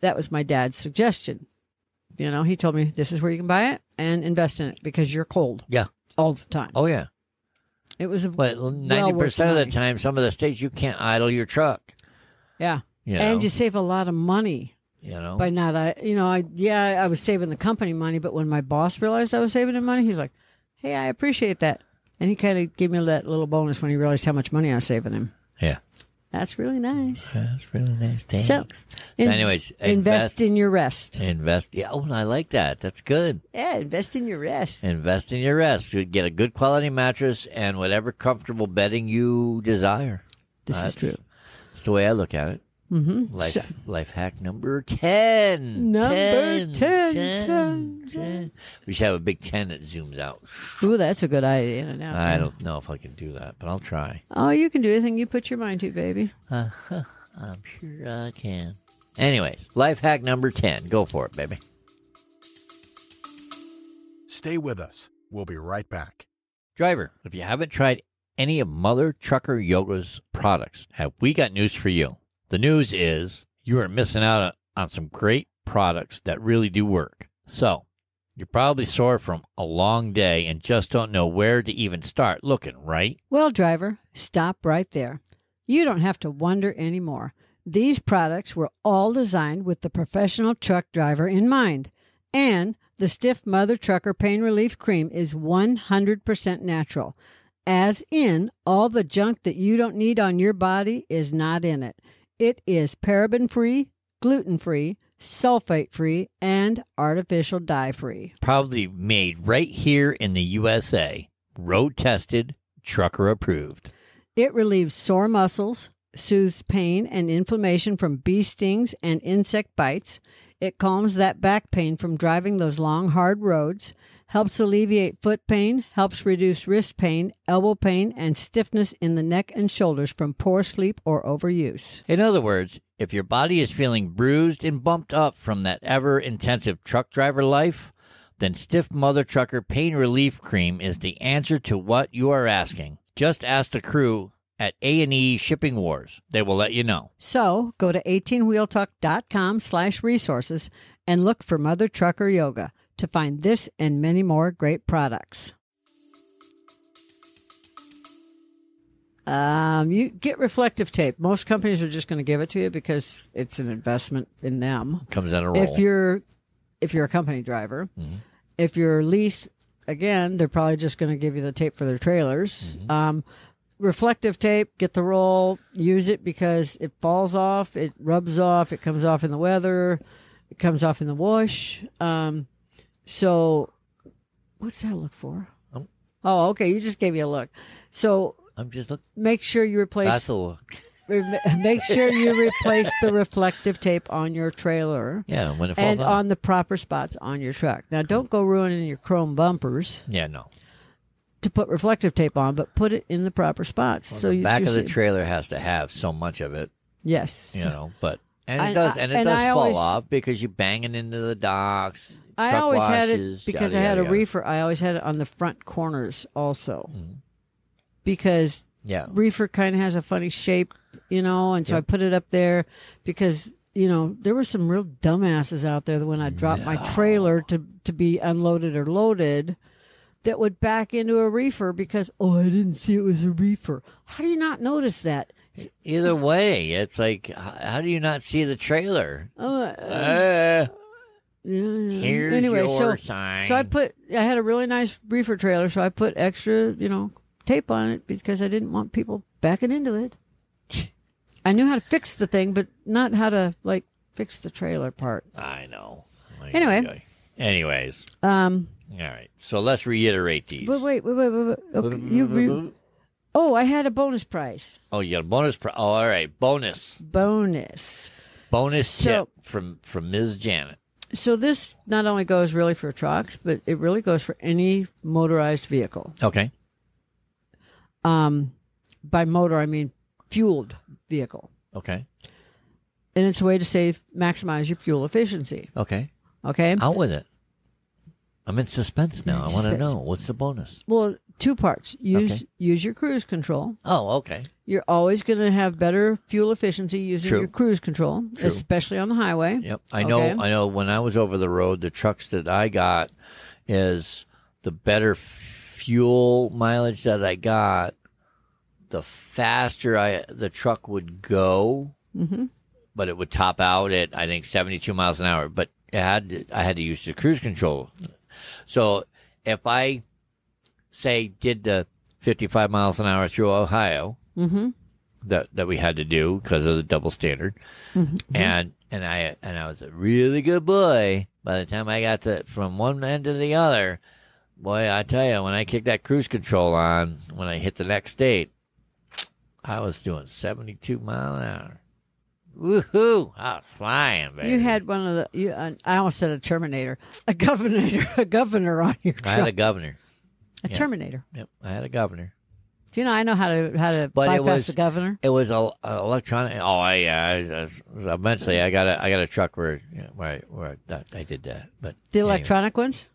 That was my dad's suggestion. He told me this is where you can buy it and invest in it because you're cold. Yeah. All the time. Oh yeah. It was But well 90% worth the of the money. time, some of the states you can't idle your truck. Yeah. You know? And you save a lot of money. By not, I was saving the company money, but when my boss realized I was saving him money, he's like, hey, I appreciate that. And he kind of gave me that little bonus when he realized how much money I was saving him. Yeah. That's really nice. That's really nice. Thanks. So, Anyways, invest in your rest. Invest. Yeah. Oh, I like that. That's good. Yeah, invest in your rest. Invest in your rest. You get a good quality mattress and whatever comfortable bedding you desire. This is true. That's the way I look at it. Mm-hmm. Life hack number 10. Number 10. 10. We should have a big 10 that zooms out. Ooh, that's a good idea. I don't know if I can do that, but I'll try. Oh, you can do anything you put your mind to, baby. I'm sure I can. Anyways, life hack number 10. Go for it, baby. Stay with us. We'll be right back. Driver, if you haven't tried any of Mother Trucker Yoga's products, have we got news for you. The news is you are missing out on some great products that really do work. So, You're probably sore from a long day and just don't know where to even start looking, right? Well, driver, stop right there. You don't have to wonder anymore. These products were all designed with the professional truck driver in mind. And the Stiff Mother Trucker Pain Relief Cream is 100% natural. As in, all the junk that you don't need on your body is not in it. It is paraben-free, gluten-free, sulfate-free, and artificial dye-free. Probably made right here in the USA. Road-tested, trucker-approved. It relieves sore muscles, soothes pain and inflammation from bee stings and insect bites. It calms that back pain from driving those long, hard roads, helps alleviate foot pain, helps reduce wrist pain, elbow pain, and stiffness in the neck and shoulders from poor sleep or overuse. In other words, if your body is feeling bruised and bumped up from that ever-intensive truck driver life, then Stiff Mother Trucker Pain Relief Cream is the answer to what you are asking. Just ask the crew at A&E Shipping Wars. They will let you know. So go to 18wheeltalk.com/resources and look for Mother Trucker Yoga to find this and many more great products. You get reflective tape. Most companies are just going to give it to you because it's an investment in them. Comes on a roll. If you're a company driver, if you're leased, again, they're probably just going to give you the tape for their trailers. Reflective tape, get the roll, use it because it falls off, it rubs off, it comes off in the weather, it comes off in the wash. So, what's that look for? Oh, okay, you just gave me a look. So, I'm just looking. Make sure you replace. That's a look. Make sure you replace the reflective tape on your trailer. Yeah, when it falls and off. on the proper spots on your truck. Now, don't go ruining your chrome bumpers. Yeah, no. To put reflective tape on, but put it in the proper spots. Well, so the back of the trailer has to have so much of it. Yes. But it does fall off because you're banging into the docks. I truck always washes, had it because yada, I had yada, a reefer. I always had it on the front corners also. Because reefer kind of has a funny shape, and so I put it up there because, there were some real dumbasses out there that when I dropped my trailer to be unloaded or loaded that would back into a reefer because, I didn't see it was a reefer. How do you not notice that? Either way, it's like, how do you not see the trailer? Here's your sign. So I had a really nice reefer trailer, so I put extra, tape on it because I didn't want people backing into it. I knew how to fix the thing, but not how to, fix the trailer part. I know. Anyways. All right, so let's reiterate these. But wait. Okay, I had a bonus price. Oh, you got a bonus price. Oh, all right, bonus tip from Ms. Janet. So this not only goes really for trucks, but it really goes for any motorized vehicle. Okay. By motor, I mean fueled vehicle. Okay. And it's a way to maximize your fuel efficiency. Okay. Okay. Out with it. I'm in suspense now. I want to know. What's the bonus? Well, two parts. Use your cruise control. Oh, okay. You're always going to have better fuel efficiency using your cruise control, especially on the highway. Yep. I know when I was over the road, the trucks that I got is the better fuel mileage that I got, the faster the truck would go. Mm-hmm. But it would top out at, I think, 72 miles an hour. But I had to use the cruise control. So if I, say, did the 55 miles an hour through Ohio that we had to do because of the double standard, and I was a really good boy by the time I got from one end to the other, boy, I tell you, when I kicked that cruise control on, when I hit the next state, I was doing 72 miles an hour. Woohoo! I was flying, baby. You had one of the. I almost said a Terminator, a governor on your truck. I had a governor. A Terminator. Yep, I had a governor. Do you know? I know how to bypass the governor. It was a electronic. Oh, eventually I got a truck where I did that. But the electronic ones.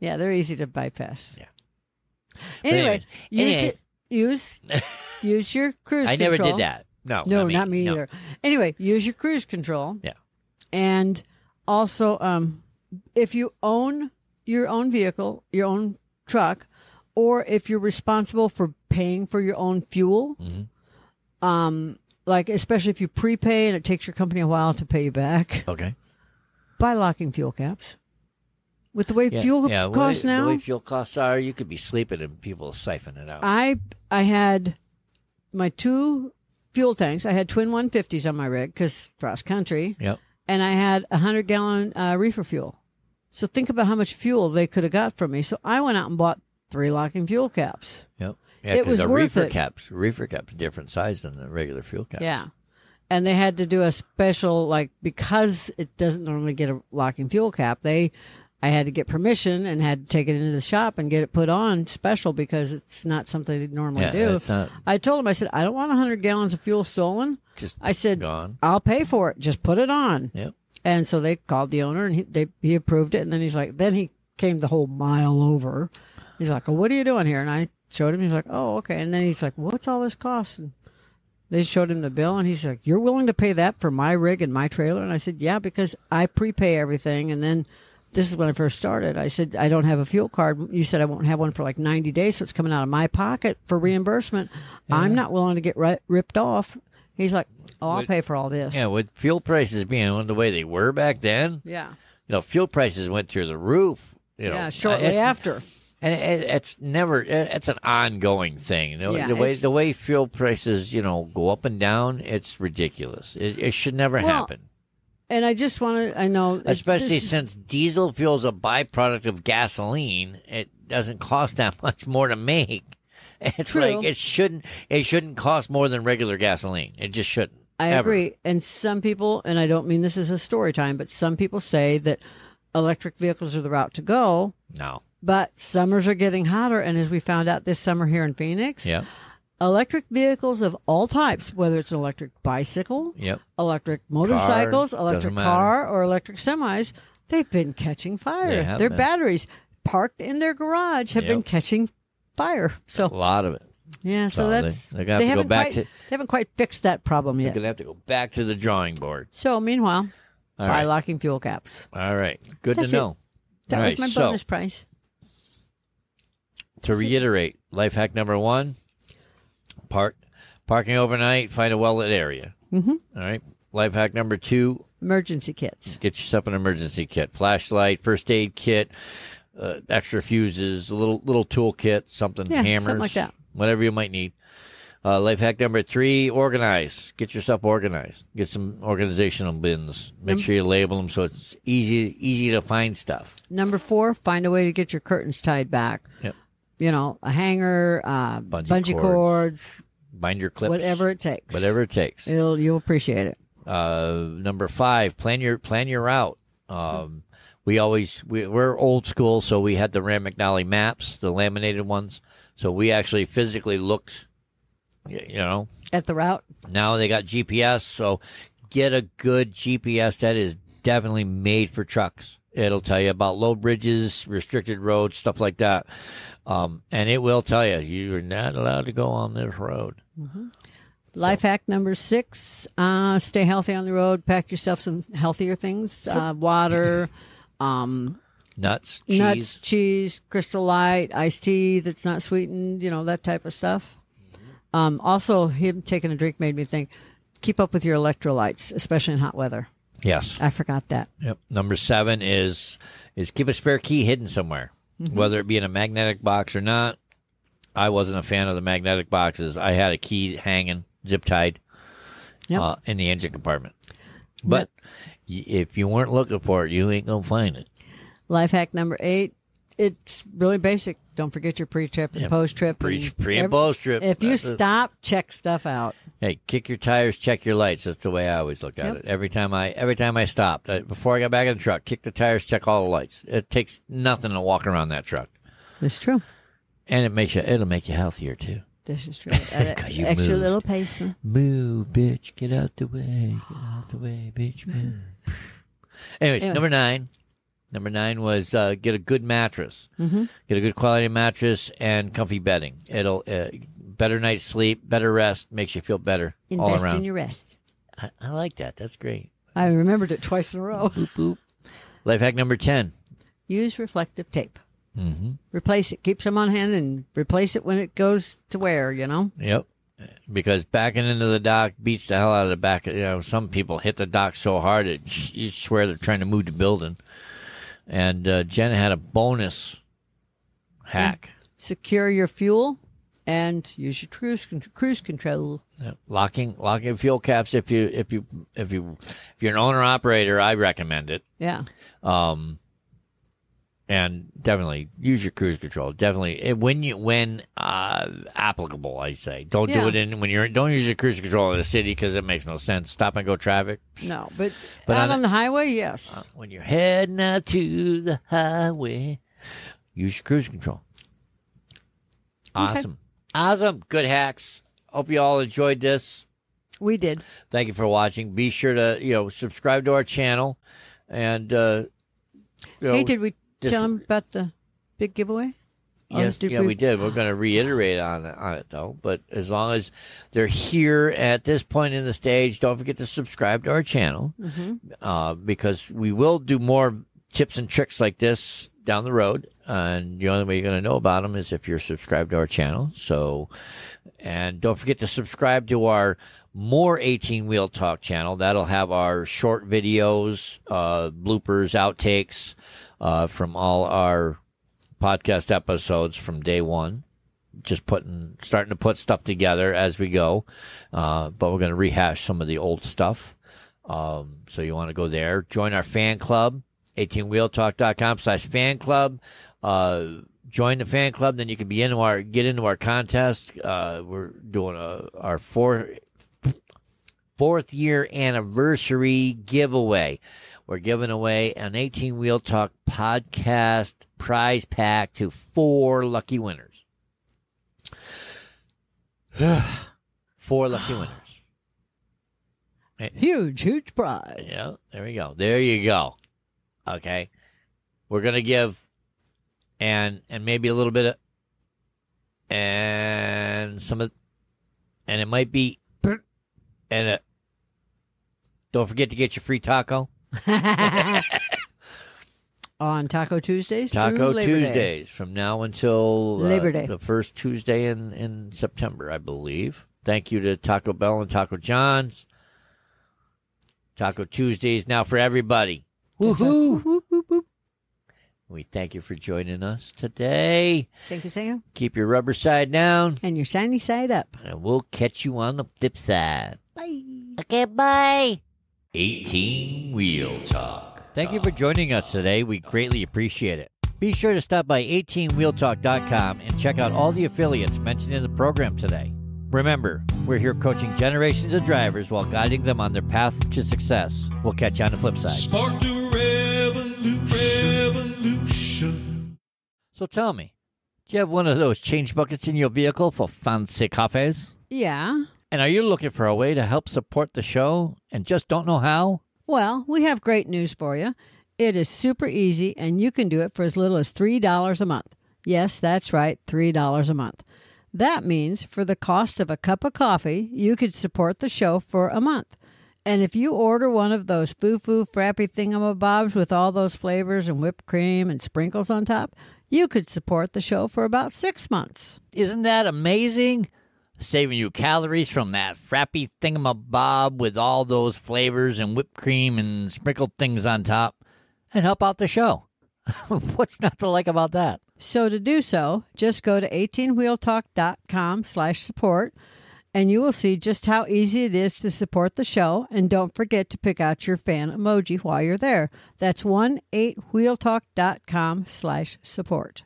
Yeah, they're easy to bypass. Yeah. Anyway, use your cruise control. I never did that. No, not me either. Anyway, use your cruise control. Yeah. And also, if you own your own vehicle, your own truck, or if you're responsible for paying for your own fuel, like especially if you prepay and it takes your company a while to pay you back, Okay. buy locking fuel caps. With the way fuel costs now, the way fuel costs are, you could be sleeping and people will siphon it out. I had my 2 fuel tanks. I had twin 150s on my rig because cross country. Yep. And I had a 100-gallon reefer fuel. So think about how much fuel they could have got from me. So I went out and bought 3 locking fuel caps. Yep. Yeah, It was the worth reefer caps, different size than the regular fuel caps. Yeah. And they had to do a special, like, because it doesn't normally get a locking fuel cap, I had to get permission and had to take it into the shop and get it put on special because it's not something they normally do. I told them, I said, I don't want 100 gallons of fuel stolen. I said, gone. I'll pay for it. Just put it on. Yep. And so they called the owner and he approved it. And then he's like, then he came the whole mile over. He's like, well, what are you doing here? And I showed him. He's like, oh, okay. And then he's like, what's all this cost? And they showed him the bill, and he's like, you're willing to pay that for my rig and my trailer? And I said, yeah, because I prepay everything. And then this is when I first started. I said, I don't have a fuel card. You said I won't have one for like 90 days, so it's coming out of my pocket for reimbursement. Yeah. I'm not willing to get ripped off. He's like, oh, I'll pay for all this. Yeah, with fuel prices being the way they were back then, fuel prices went through the roof. Shortly after. And it's an ongoing thing. The way fuel prices, go up and down, it's ridiculous. It should never happen. And I just want to, I know. Especially since diesel fuel is a byproduct of gasoline, it doesn't cost that much more to make. It's True. Like it shouldn't cost more than regular gasoline. It just shouldn't. I agree. And some people, and I don't mean this as a story time, but some people say that electric vehicles are the route to go. No. But summers are getting hotter. And as we found out this summer here in Phoenix, electric vehicles of all types, whether it's an electric bicycle, electric motorcycles, electric car, or electric semis, they've been catching fire. Their batteries parked in their garage have been catching fire. So a lot of it. Yeah, so they haven't quite fixed that problem yet. They're going to have to go back to the drawing board. So meanwhile, buy locking fuel caps. All right. Good to know. That was my bonus price. To reiterate, life hack number 1, parking overnight, find a well-lit area. Mm-hmm. All right. Life hack number 2, emergency kits. Get yourself an emergency kit. Flashlight, first aid kit, extra fuses, a little tool kit, hammers, something like that. Whatever you might need. Life hack number 3, organize. Get yourself organized. Get some organizational bins. Make sure you label them so it's easy to find stuff. Number 4, find a way to get your curtains tied back. Yep. A hanger, bungee cords, binder clips, whatever it takes. You'll appreciate it. Number 5, plan your route. We're old school, so we had the Rand McNally maps, the laminated ones. So we actually physically looked, at the route. Now they got GPS, so get a good GPS that is definitely made for trucks. It'll tell you about low bridges, restricted roads, stuff like that. And it will tell you, you're not allowed to go on this road. Mm-hmm. Life hack number 6, stay healthy on the road. Pack yourself some healthier things, water, nuts, cheese, Crystal Light, iced tea that's not sweetened, that type of stuff. Also, him taking a drink made me think, keep up with your electrolytes, especially in hot weather. Yes. I forgot that. Yep. Number 7 is keep a spare key hidden somewhere, whether it be in a magnetic box or not. I wasn't a fan of the magnetic boxes. I had a key hanging, zip-tied in the engine compartment. But if you weren't looking for it, you ain't going to find it. Life hack number 8, it's really basic. Don't forget your pre-trip and post-trip. Pre and post-trip. If you stop, check stuff out. Hey, kick your tires, check your lights. That's the way I always look at it. Every time I stopped, before I got back in the truck, kick the tires, check all the lights. It takes nothing to walk around that truck. That's true. And it'll make you healthier too. This is true. Extra little pace. Move, bitch. Get out the way. Get out the way, bitch. Move. Anyways, number 9. Number 9 was get a good mattress. Mm-hmm. Get a good quality mattress and comfy bedding. It'll better night's sleep, better rest, makes you feel better all around. Invest in your rest. I like that. That's great. I remembered it twice in a row. Boop, boop. Life hack number 10. use reflective tape. Mm-hmm. Replace it. Keep some on hand and replace it when it goes to wear, you know? Yep. Because backing into the dock beats the hell out of the back. You know, some people hit the dock so hard you swear they're trying to move the building. And Jen had a bonus hack. Secure your fuel and use your cruise control. Yeah. Locking fuel caps. If you're an owner operator, I recommend it. Yeah. And definitely use your cruise control. Definitely when applicable, I say. Don't do it don't use your cruise control in the city because it makes no sense. Stop and go traffic. No, but out on the highway, yes. When you're heading out to the highway, use your cruise control. Awesome. Okay. Awesome. Good hacks. Hope you all enjoyed this. We did. Thank you for watching. Be sure to subscribe to our channel. And hey, did we tell them about the big giveaway? Yes, we did. We're going to reiterate on it, though. But as long as they're here at this point in the stage, don't forget to subscribe to our channel because we will do more tips and tricks like this down the road. And the only way you're going to know about them is if you're subscribed to our channel. So, and don't forget to subscribe to our More 18 Wheel Talk channel. That'll have our short videos, bloopers, outtakes from all our podcast episodes from day one. Just starting to put stuff together as we go. But we're going to rehash some of the old stuff. So you want to go there. Join our fan club, 18wheeltalk.com/fan club. Join the fan club, then you can get into our contest. We're doing our fourth year anniversary giveaway. We're giving away an 18 Wheel Talk podcast prize pack to 4 lucky winners. 4 lucky winners. Huge prize. Yeah, there we go. There you go. Okay. We're going to give and maybe a little bit of and some of and it might be and don't forget to get your free taco. On Taco Tuesdays. Taco Tuesdays from now until Labor Day, the first Tuesday in September, I believe. Thank you to Taco Bell and Taco John's. Taco Tuesdays now for everybody. Woohoo! We thank you for joining us today. Thank you. Keep your rubber side down. And your shiny side up. And we'll catch you on the flip side. Bye. Okay, bye. 18 Wheel Talk. Thank you for joining us today. We greatly appreciate it. Be sure to stop by 18wheeltalk.com and check out all the affiliates mentioned in the program today. Remember, we're here coaching generations of drivers while guiding them on their path to success. We'll catch you on the flip side. Spark the revolution. So tell me, do you have one of those change buckets in your vehicle for fancy cafes? Yeah. And are you looking for a way to help support the show and just don't know how? Well, we have great news for you. It is super easy, and you can do it for as little as $3 a month. Yes, that's right, $3 a month. That means for the cost of a cup of coffee, you could support the show for a month. And if you order one of those foo-foo frappy thingamabobs with all those flavors and whipped cream and sprinkles on top, you could support the show for about 6 months. Isn't that amazing? Saving you calories from that frappy thingamabob with all those flavors and whipped cream and sprinkled things on top, and help out the show. What's not to like about that? So to do so, just go to 18wheeltalk.com/support, and you will see just how easy it is to support the show. And don't forget to pick out your fan emoji while you're there. That's 18wheeltalk.com/support.